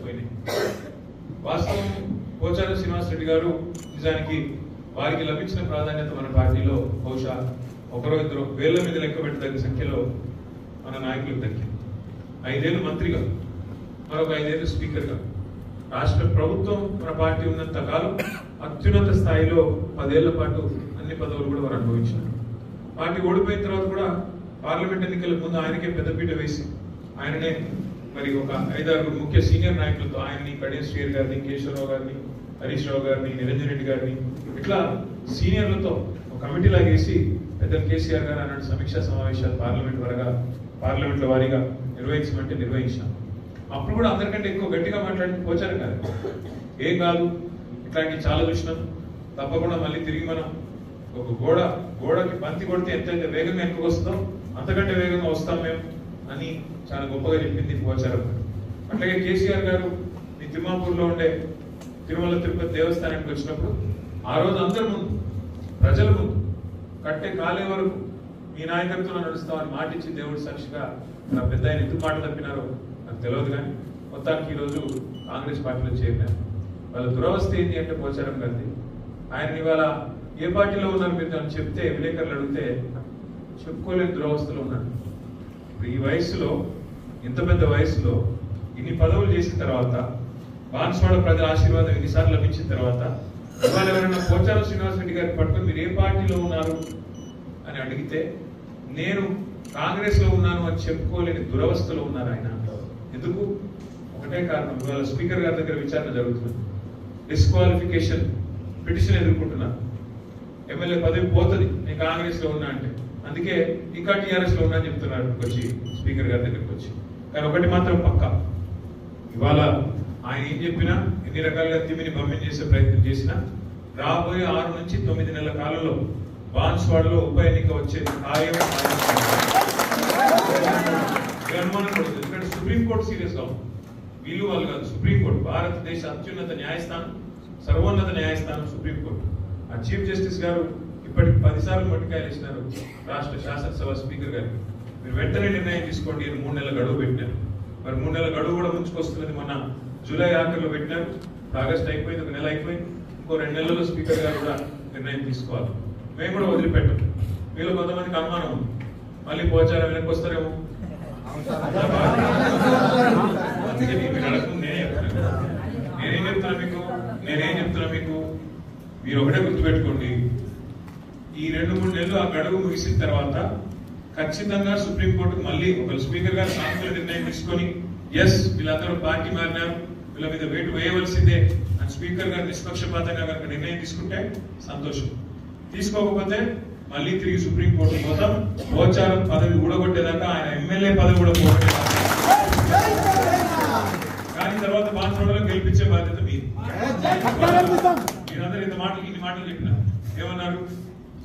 పోయినాయి. వాస్తవం పోచారం శ్రీనివాస్ రెడ్డి గారు నిజానికి వారికి లభించిన ప్రాధాన్యత మన పార్టీలో బహుశా ఒకరో ఇద్దరు వేళ్ల మీద లెక్క పెట్టదగిన సంఖ్యలో మన నాయకులకు దక్కింది. 5 ఏళ్ళు మంత్రిగా, మరొక 5 ఏళ్ళు స్పీకర్గా, రాష్ట్ర ప్రభుత్వం మన పార్టీ ఉన్నంత కాలం అత్యున్నత స్థాయిలో 10 ఏళ్ల పాటు అన్ని పదవులు కూడా వారు అనుభవించారు. పార్టీ ఓడిపోయిన తర్వాత కూడా పార్లమెంట్ ఎన్నికల ముందు ఆయనకే పెద్దపీట వేసి ఆయననే మరి ఒక 5-6 ముఖ్య సీనియర్ నాయకులతో ఆయనని, కడియం శ్రీహరి గారిని, కేశవరావు గారిని, హరీష్ రావు గారిని, నిరంజన్ రెడ్డి గారిని ఇట్లా సీనియర్లతో ఒక కమిటీ లాగేసి పెద్ద కేసీఆర్ గారు అన్నాడు సమీక్షా సమావేశాలు పార్లమెంట్ల వారీగా నిర్వహించమంటే నిర్వహించాం. అప్పుడు కూడా అందరికంటే ఎక్కువ గట్టిగా మాట్లాడి పోచారు కాదు, ఏం కాదు ఇట్లాంటివి చాలా చూసినాం, తప్పకుండా మళ్ళీ తిరిగి మనం ఒక గోడకి బంతి కొడితే ఎంతైతే వేగంగా వెనుకకు వస్తుందో అంతకంటే వేగంగా వస్తాం మేము అని చాలా గొప్పగా చెప్పింది పోచారం. అట్లాగే కేసీఆర్ గారు మీ తిమ్మాపూర్లో ఉండే తిరుమల తిరుపతి దేవస్థానానికి వచ్చినప్పుడు ఆ రోజు అందరి ముందు, ప్రజల ముందు కట్టే కాలే వరకు మీ నాయకత్వంలో నడుస్తామని మాటిచ్చి దేవుడి సాక్షిగా నా పెద్ద ఆయన ఎందుకు మాట తప్పినారో నాకు తెలియదు. కానీ మొత్తానికి ఈరోజు కాంగ్రెస్ పార్టీలో చేరినారు. వాళ్ళ దురవస్థ ఏంటి అంటే పోచారం గారిది, ఆయన ఇవాళ ఏ పార్టీలో ఉన్నారు మీరు అని చెప్తే విలేకరులు అడిగితే చెప్పుకోలేని దురవస్థలో ఉన్నాడు. ఈ వయసులో, ఇంత పెద్ద వయసులో ఇన్ని పదవులు చేసిన తర్వాత, బాన్స్వాడ ప్రజల ఆశీర్వాదం ఇన్నిసార్లు లభించిన తర్వాత ఇవాళ ఎవరైనా పోచారం శ్రీనివాస్ రెడ్డి గారిని పట్టుకొని మీరు ఏ పార్టీలో ఉన్నారు అని అడిగితే నేను కాంగ్రెస్ లో ఉన్నాను అని చెప్పుకోలేని దురవస్థలో ఉన్నారు ఆయన. ఎందుకు? ఒకటే కారణం, ఇవాళ స్పీకర్ గారి దగ్గర విచారణ జరుగుతుంది, డిస్క్వాలిఫికేషన్ పిటిషన్ ఎదుర్కొంటున్నారు. ఎమ్మెల్యే పదవి పోతుంది నేను కాంగ్రెస్ లో ఉన్నా అంటే, అందుకే ఇంకా టీఆర్ఎస్ లో ఉన్నా అని చెప్తున్నారు వచ్చి స్పీకర్ గారి దగ్గరికి వచ్చి. కానీ ఒకటి మాత్రం పక్కా, ఇవాళ ఆయన ఏం చెప్పినా, ఎన్ని రకాలుగా తిమ్మిని బమ్మిని చేసే ప్రయత్నం చేసినా రాబోయే 6 నుంచి 9 నెలల కాలంలో బాన్స్వాడలో ఉప ఎన్నిక వచ్చేది ఖాయం. అనుమానం పడుతుంది, ఎందుకంటే సుప్రీంకోర్టు సీరియస్ గా ఉంది. వీళ్ళు వాళ్ళు కాదు, సుప్రీంకోర్టు భారతదేశ అత్యున్నత న్యాయస్థానం, సర్వోన్నత న్యాయస్థానం సుప్రీంకోర్టు. ఆ చీఫ్ జస్టిస్ గారు ఇప్పటికి 10 సార్లు మొట్టికాయలు ఇచ్చినారు రాష్ట్ర శాసనసభ స్పీకర్ గారికి, మీరు వెంటనే నిర్ణయం తీసుకోండి అని 3 నెలల గడువు పెట్టినారు. మరి 3 నెలల గడువు కూడా ముంచుకొస్తున్నది. మొన్న జూలై ఆఖరిలో పెట్టినారు, ఆగస్ట్ అయిపోయింది, 1 నెల అయిపోయింది, ఇంకో 2 నెలల్లో స్పీకర్ గారు కూడా నిర్ణయం తీసుకోవాలి. మేము కూడా వదిలిపెట్టాం. వీళ్ళు కొంతమందికి అనుమానం ఉంది, మళ్ళీ పోచారం వెనక్కి వస్తారేమో. అందుకే మీరు అడగకుండా నేనేం చెప్తున్నా మీకు మీరు ఒకటే గుర్తుపెట్టుకోండి, ఈ 2-3 నెలలు ఆ గడువు ముగిసిన తర్వాత ఖచ్చితంగా సుప్రీంకోర్టుకు మళ్ళీ ఒక స్పీకర్ గారు సానుకూల నిర్ణయం తీసుకొని ఎస్ వీళ్ళందరూ పార్టీ మారినారు, వీళ్ళ మీద వేటు వేయవలసిందే అని స్పీకర్ గారు నిష్పక్షపాతంగా కనుక నిర్ణయం తీసుకుంటే సంతోషం. తీసుకోకపోతే మళ్ళీ తిరిగి సుప్రీంకోర్టు పోతాం. పోచారం పదవి ఊడగొట్టేదాకా, ఆయన ఎమ్మెల్యే పదవి కూడా పోగొట్టేదాకా, కానీ తర్వాత బాన్స్వాడలో గెలిపించే బాధ్యత మీది. మీరందరూ ఇన్ని మాటలు చెప్పినారు. ఏమన్నారు?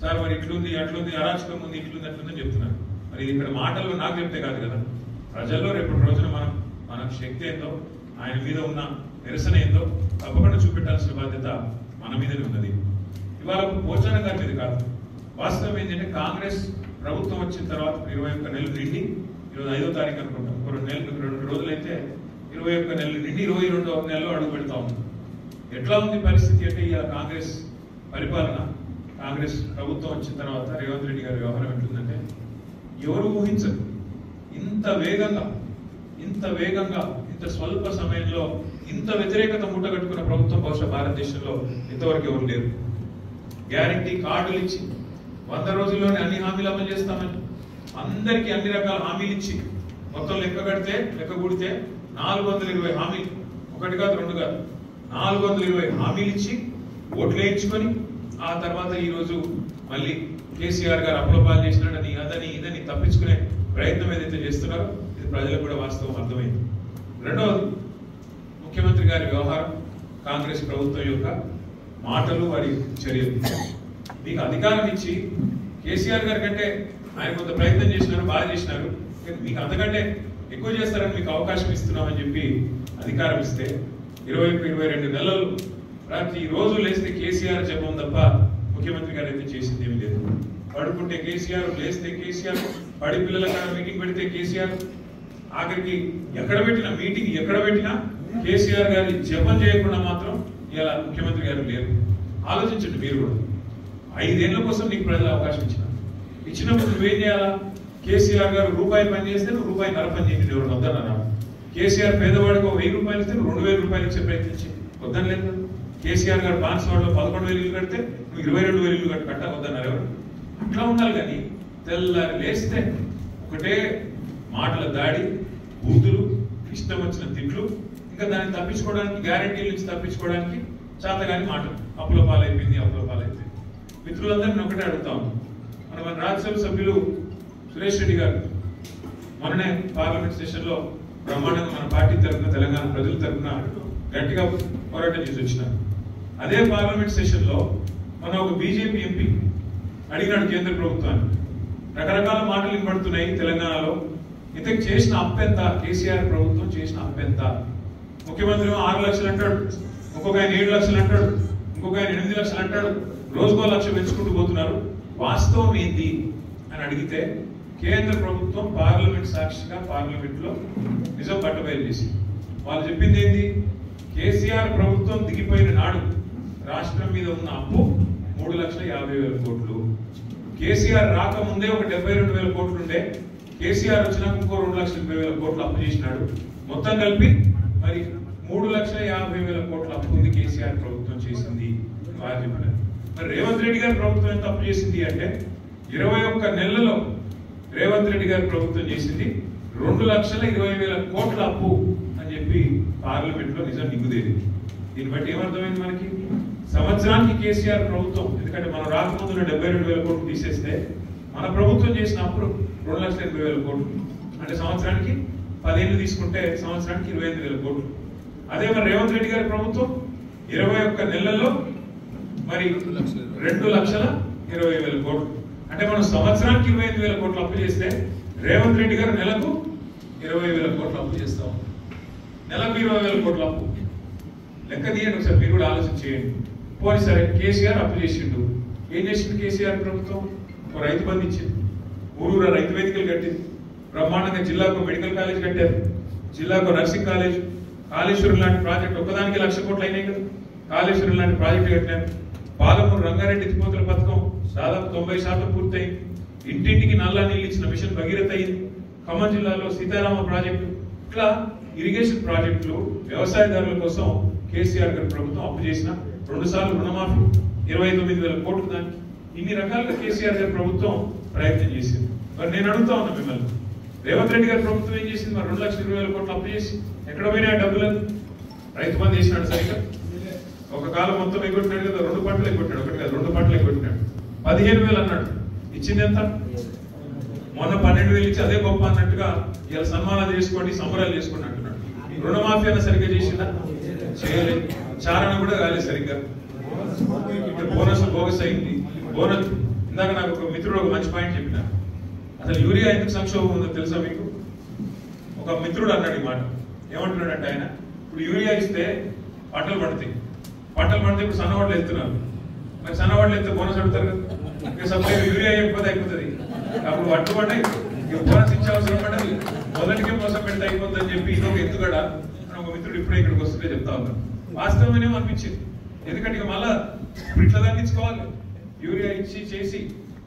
సార్ మరి ఇట్లుంది అట్లుంది, అరాచకం ఉంది, ఇట్లుంది అట్లుందని చెప్తున్నారు. మరి ఇక్కడ మాటల్లో నాకు చెప్తే కాదు కదా, ప్రజల్లో రేపటి రోజున మన శక్తి ఏందో, ఆయన మీద ఉన్న నిరసన ఏందో తప్పకుండా చూపెట్టాల్సిన బాధ్యత మన మీదనే ఉన్నది. ఇవాళ పోచారం గారి మీద కాదు, వాస్తవం ఏంటంటే కాంగ్రెస్ ప్రభుత్వం వచ్చిన తర్వాత 21 నెలలు నిండి, ఈరోజు 5వ తారీఖు అనుకుంటాం, 2 రోజులైతే 21 నెలలు నిండి 22వ నెలలో అడుగు పెడతా ఉంది. ఎట్లా ఉంది పరిస్థితి అంటే ఇవాళ కాంగ్రెస్ పరిపాలన, కాంగ్రెస్ ప్రభుత్వం వచ్చిన తర్వాత రేవంత్ రెడ్డి గారి వ్యవహారం ఎట్లుందంటే ఎవరు ఊహించరు. ఇంత వేగంగా ఇంత స్వల్ప సమయంలో ఇంత వ్యతిరేకత ముట్టగట్టుకున్న ప్రభుత్వం బహుశా భారతదేశంలో ఇంతవరకు ఎవరు లేరు. గ్యారంటీ కార్డులు ఇచ్చి 100 రోజుల్లోనే అన్ని హామీలు అమలు చేస్తామని అందరికీ అన్ని రకాల హామీలు ఇచ్చి మొత్తం లెక్క కూడితే 420 హామీలు, 1 కాదు 2 కాదు 420 హామీలు ఇచ్చి ఓట్లు వేయించుకొని ఆ తర్వాత ఈ రోజు మళ్ళీ కేసీఆర్ గారు అప్రూపాలు చేసినట్టు అదని ఇదని తప్పించుకునే ప్రయత్నం ఏదైతే చేస్తున్నారో ఇది ప్రజలకు కూడా వాస్తవం అర్థమైంది. రెండవది, ముఖ్యమంత్రి గారి వ్యవహారం, కాంగ్రెస్ ప్రభుత్వం యొక్క మాటలు, వారి చర్యలు. మీకు అధికారం ఇచ్చి కేసీఆర్ గారి కంటే ఆయన కొంత ప్రయత్నం చేసినారు, బాగా చేసినారు, మీకు అంతకంటే ఎక్కువ చేస్తారని మీకు అవకాశం ఇస్తున్నామని చెప్పి అధికారం ఇస్తే 21-22 నెలలు ప్రతి రోజు లేస్తే కేసీఆర్ జపం తప్ప ముఖ్యమంత్రి గారు అయితే చేసింది ఏమి లేదు. పడుకుంటే కేసీఆర్, లేస్తే కేసీఆర్, పడి పిల్లల కాడ మీటింగ్ పెడితే కేసీఆర్, ఆఖరికి ఎక్కడ పెట్టినా మీటింగ్ ఎక్కడ పెట్టినా కేసీఆర్ గారి జపం చేయకుండా మాత్రం ఇలా ముఖ్యమంత్రి గారు లేరు. ఆలోచించండి మీరు కూడా. 5 ఏళ్ల కోసం నీకు ప్రజలు అవకాశం ఇచ్చినప్పుడు నువ్వేం చేయాలా? కేసీఆర్ గారు రూపాయి పని చేస్తే నువ్వు రూపాయి పని చేయండి, ఎవరు వద్దన్నా. కేసీఆర్ పేదవాడికి 1000 రూపాయలు ఇస్తే నువ్వు 2000 రూపాయలు ఇచ్చే ప్రయత్నించి వద్దని లేదు. కేసీఆర్ గారు బాన్స్వాడలో 11,000 ఇల్లు కడితే నువ్వు 22,000 ఇల్లు కట్టవద్దన్నారు ఎవరు? అట్లా ఉండాలి. కానీ తెల్లారి లేస్తే ఒకటే మాటల దాడి, బూతులు, ఇష్టం వచ్చిన తిట్లు, ఇంకా దాన్ని తప్పించుకోవడానికి, గ్యారెంటీల నుంచి తప్పించుకోవడానికి చేతగాని మాటలు. అప్పుల పాలైపోయింది. మిత్రులందరినీ ఒకటే అడుగుతా ఉన్నాం. మన రాజ్యసభ సభ్యులు సురేష్ రెడ్డి గారు మొన్ననే పార్లమెంట్ సెషన్ లో బ్రహ్మాండంగా మన పార్టీ తరఫున, తెలంగాణ ప్రజల తరఫున గట్టిగా పోరాటం చేసి వచ్చినారు. అదే పార్లమెంట్ సెషన్ లో మన ఒక బీజేపీ ఎంపీ అడిగినాడు కేంద్ర ప్రభుత్వాన్ని, రకరకాల మాటలు వినబడుతున్నాయి తెలంగాణలో, ఇంతకు చేసిన అప్పెంత, కేసీఆర్ ప్రభుత్వం చేసిన అప్పెంత? ముఖ్యమంత్రి 6 లక్షలు అంటాడు, ఇంకొక ఆయన 7 లక్షలు అంటాడు, ఇంకొక ఆయన 8 లక్షలు అంటాడు, రోజుకో 1 లక్ష పెంచుకుంటూ పోతున్నారు. వాస్తవం ఏంటి అని అడిగితే కేంద్ర ప్రభుత్వం పార్లమెంట్ సాక్షిగా పార్లమెంట్ లో నిజం పట్టబయలు చేసింది. వాళ్ళు చెప్పింది ఏంటి? కేసీఆర్ ప్రభుత్వం దిగిపోయిన నాడు రాష్ట్రం మీద ఉన్న అప్పు 3,50,000 కోట్లు. కేసీఆర్ రాకముందే ఒక 72,000 కోట్లు ఉండే, కేసీఆర్ వచ్చినాక ఇంకో 2,20,000 కోట్లు అప్పు చేసినాడు. మొత్తం కలిపి మరి 3,50,000 కోట్ల అప్పు ఉంది కేసీఆర్ ప్రభుత్వం చేసింది వారు చెప్పినారు. మరి రేవంత్ రెడ్డి గారి ప్రభుత్వం ఎంత అప్పు చేసింది అంటే 21 నెలలలో రేవంత్ రెడ్డి గారి ప్రభుత్వం చేసింది 2,20,000 కోట్ల అప్పు అని చెప్పి పార్లమెంట్ లో నిజం నిగ్గుదేది. దీన్ని బట్టి ఏమర్థమైంది మనకి? సంవత్సరానికి కేసీఆర్ ప్రభుత్వం, ఎందుకంటే మనం రాకముందు 72,000 కోట్లు తీసేస్తే మన ప్రభుత్వం చేసిన అప్పుడు 2,80,000 కోట్లు, అంటే సంవత్సరానికి 10 ఏళ్ళు తీసుకుంటే సంవత్సరానికి 28,000 కోట్లు. అదే మరి రేవంత్ రెడ్డి గారి ప్రభుత్వం 21 నెలల్లో మరి 2,20,000 కోట్లు, అంటే మనం సంవత్సరానికి 25,000 కోట్లు అప్పు చేస్తే రేవంత్ రెడ్డి గారు నెలకు 20,000 కోట్లు అప్పు చేస్తాం. నెలకు 20,000 కోట్ల అప్పు లెక్క తీయండి ఒకసారి, మీరు కూడా ఆలోచన చేయండి. పోనీ సరే కేసీఆర్ అప్పు చేసిండు, ఏం చేసిండు కేసీఆర్ ప్రభుత్వం? ఒక రైతు బంధు ఇచ్చింది, ఊరూరా రైతు వేదికలు కట్టింది, బ్రహ్మాండంగా జిల్లాకు మెడికల్ కాలేజ్ కట్టారు, జిల్లాకు నర్సింగ్ కాలేజ్, కాళేశ్వరం లాంటి ప్రాజెక్ట్ ఒక్కదానికి 1,00,000 కోట్లు అయినాయి కదా. కాళేశ్వరం లాంటి ప్రాజెక్టు కట్టినారు. పాలమూరు రంగారెడ్డి ఎత్తిపోతల పథకం దాదాపు 90% పూర్తయింది. ఇంటింటికి నల్లా నీళ్ళు ఇచ్చిన మిషన్ భగీరథ అయింది. ఖమ్మం జిల్లాలో సీతారామ ప్రాజెక్టు, ఇట్లా ఇరిగేషన్ ప్రాజెక్టులు, వ్యవసాయదారుల కోసం కేసీఆర్ గారి ప్రభుత్వం అప్పు చేసిన 2 సార్లు రుణమాఫీ 29,000 కోట్లు. దానికి ఇన్ని రకాలుగా కేసీఆర్ గారి ప్రభుత్వం ప్రయత్నం చేసింది. మరి నేను అడుగుతా ఉన్నా మిమ్మల్ని, రేవంత్ రెడ్డి గారి ప్రభుత్వం ఏం చేసింది? మరి 2,20,000 కోట్లు అప్పు చేసి ఎక్కడ పోయినా డబ్బులను? రైతు బంధు చేసినాడు సరిగ్గా, ఒక కాలం మొత్తం ఎగ్గొట్టినాడు కదా, 2 పంటలు ఎగ్గొట్టినాడు, ఒకటి కాదు 2 పంటలు ఎగ్గొట్టినాడు. 15,000 అన్నాడు, ఇచ్చింది ఎంత? మొన్న 12,000 ఇచ్చి అదే గొప్ప అన్నట్టుగా ఇలా సన్మానాలు చేసుకోండి, సంబరాలు చేసుకోండి అంటున్నాడు. రుణమాఫీ అన్న సరిగ్గా చేసిందా? చేయలేదు. చారణ కూడా కాలేదు సరిగ్గా. ఇప్పుడు బోనస్ బోగస్ అయింది. బోనస్ ఇందాక నాకు ఒక మిత్రుడు ఒక మంచి పాయింట్ చెప్పినారు. అసలు యూరియా ఎందుకు సంక్షోభం ఉందో తెలుసా మీకు? ఒక మిత్రుడు అన్నాడు ఈ మాట. ఏమంటున్నాడంటే ఆయన, ఇప్పుడు యూరియా ఇస్తే పంటలు పడతాయి, ఇప్పుడు సన్నవాళ్ళు ఎత్తున్నారు, మరి సన్నవాళ్ళు ఎత్తే బోనస్ అడుగుతారు కదా. ఇక సప్లై యూరియా అయిపోతే అయిపోతుంది, అప్పుడు వడ్డు పడ్డాయి, ఇక బోనస్ ఇచ్చే అవసరం పడ్డది, మొదటికే మోసం పెడితే అయిపోతుంది అని చెప్పి ఇదొక ఎత్తుగడ ఒక మిత్రుడు ఇప్పుడే ఇక్కడికి వస్తుంటే చెప్తా ఉన్నాను. వాస్తవమేమో అనిపించింది. ఎందుకంటే ఇక మళ్ళా ఇట్లా తగ్గించుకోవాలి, యూరియా ఇచ్చి చేసి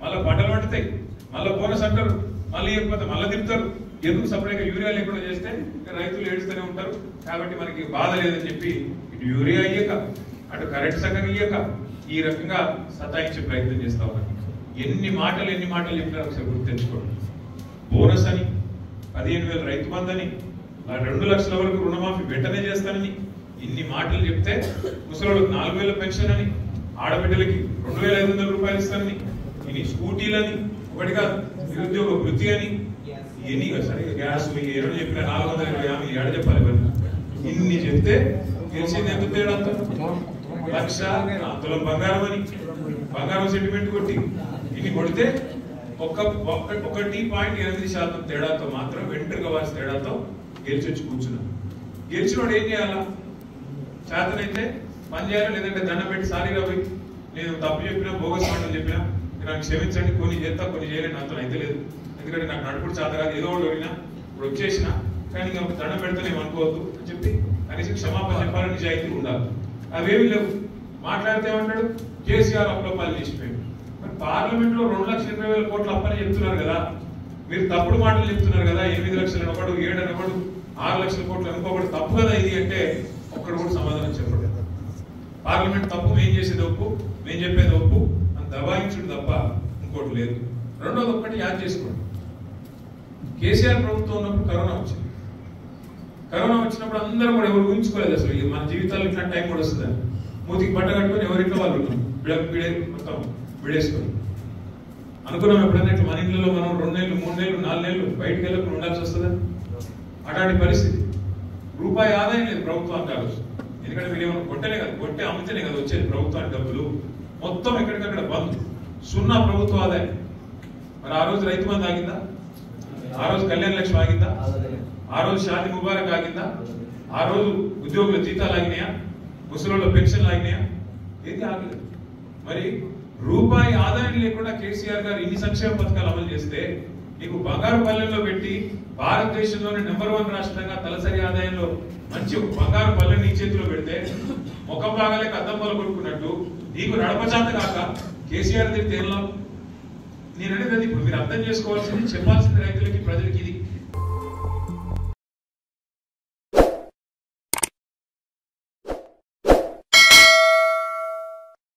మళ్ళీ పంటలు పడతాయి, మళ్ళీ బోనస్ అంటారు, మళ్ళీ ఇవ్వకపోతే మళ్ళీ తిప్పుతారు. ఎందుకు సపరేట్గా యూరియా లేకుండా చేస్తే రైతులు ఏడుస్తూనే ఉంటారు. కాబట్టి మనకి బాధ లేదని చెప్పి ఇటు యూరియా ఇయ్యక, అటు కరెంట్ సగం ఇయ్యక ఈ రకంగా సతాయించే ప్రయత్నం చేస్తా ఉన్నారు. ఎన్ని మాటలు చెప్పినారు ఒకసారి గుర్తు తెచ్చుకోండి. బోనస్ అని, 15,000 రైతు బంధు అని, 2 లక్షల వరకు రుణమాఫీ వెంటనే చేస్తానని ఇన్ని మాటలు చెప్తే, ముసలోళ్ళకి 4,000 పెన్షన్ అని, ఆడబిడ్డలకి 2,500 రూపాయలు ఇస్తానని, ఇన్ని స్కూటీలని, ఒకటిగా నిరుద్యోగ వృత్తి అని, ఎన్ని సరిగ్గా గ్యాస్ ఏడో చెప్పిన 420 ఏడ చెప్పాలి. ఇన్ని చెప్తే గెలిచింది ఎంత తేడా? 1,00,000 బంగారం అని, బంగారం సెంటిమెంట్ కొట్టి ఇన్ని కొడితే 1.8% తేడాతో మాత్రం, వెంట్రుక వాసి తేడాతో గెలిచొచ్చి కూర్చున్నాం. గెలిచినోడు ఏం చేయాలా? చేతనైతే పని చేయాలి, లేదంటే దండం పెట్టి సారీగా పోయి నేను తప్పు చెప్పినా, బోగస్ మాటలు చెప్పినా నాకు క్షమించండి, కొన్ని చేస్తా కొన్ని చేయలేని నాతో అయితే లేదు, ఎందుకంటే నాకు నడుపుడు చేత కాదు, ఏదో ఒకటి అడిగినా ఇప్పుడు వచ్చేసిన, కానీ ఇంకా దండం పెడితే నేను అనుకోవద్దు అని చెప్పి కనీసం క్షమాపణ చెప్పాలని నిజాయితీ ఉండాలి. అవేమీ లేవు. మాట్లాడితే ఏమంటాడు, కేసీఆర్ అప్లోపాలు చేసిపోయాడు. మరి పార్లమెంట్ లో 2,20,000 కోట్ల అప్పని చెప్తున్నారు కదా, మీరు తప్పుడు మాటలు చెప్తున్నారు కదా. 8 లక్షలు అనొకడు, 7 అనొకడు, 6 లక్షల కోట్లు అనుకోకూడదు, తప్పు కదా ఇది అంటే ఒక్కడు కూడా సమాధానం చెప్పడు. పార్లమెంట్ తప్పు, మేము చేసేది ఒప్పు, మేము చెప్పేది ఒప్పు అని దబాయించుడు తప్ప ఇంకోటి లేదు. రెండోది ఒక్కటి యాద్ చేసుకోండి, కేసీఆర్ ప్రభుత్వం ఉన్నప్పుడు కరోనా వచ్చింది. కరోనా వచ్చినప్పుడు అందరూ కూడా ఎవరు ఊహించుకోలేదు అసలు మన జీవితాల్లో ఇట్లా టైం కూడా వస్తుందని. మూతికి బట్ట కట్టుకొని ఎవరింట్లో వాళ్ళు ఉన్నాం, మొత్తం విడేసుకొని అనుకున్నాం. ఎప్పుడైనా ఇట్లా మన ఇంట్లో మనం 2 నెలలు 3 నెలలు 4 నెలలు బయటకు వెళ్ళకుండా ఉండాల్సి వస్తుందని. అట్లాంటి పరిస్థితి. రూపాయి ఆదాయం లేదు ప్రభుత్వానికి ఆ రోజు. ఎందుకంటే మీరు ఏమైనా కొట్టనే కదా, కొట్టే అమ్మితేనే కదా వచ్చేది ప్రభుత్వానికి డబ్బులు. మొత్తం ఎక్కడికక్కడ బంద్, సున్నా ప్రభుత్వ ఆదాయం. మరి ఆ రోజు రైతు బంధు ఆగిందా? ఆ రోజు కళ్యాణ లక్ష్మి ఆగిందా? ఆ రోజు షాది ముబారక్ ఆగిందా? ఆ రోజు ఉద్యోగుల జీతాలు ఆగినాయా? ముసలోళ్ళ పెన్షన్లు ఆగినాయా? ఏది ఆగలేదు. మరి రూపాయి ఆదాయం లేకుండా కేసీఆర్ గారు ఇన్ని సంక్షేమ పథకాలు అమలు చేస్తే, నీకు బంగారు పల్లెల్లో పెట్టి భారతదేశంలోని నెంబర్ 1 రాష్ట్రంగా తలసరి ఆదాయంలో మంచి బంగారు పల్లెని నీ చేతిలో పెడితే ముఖం బాగాలేక అద్దం పొల కొడుకున్నట్టు నీకు నడపచాత కాక కేసీఆర్ తిరిగి తేలాం. నేను అనేది ఇప్పుడు మీరు అర్థం చేసుకోవాల్సింది, చెప్పాల్సింది రైతులకి, ప్రజలకి ఇది.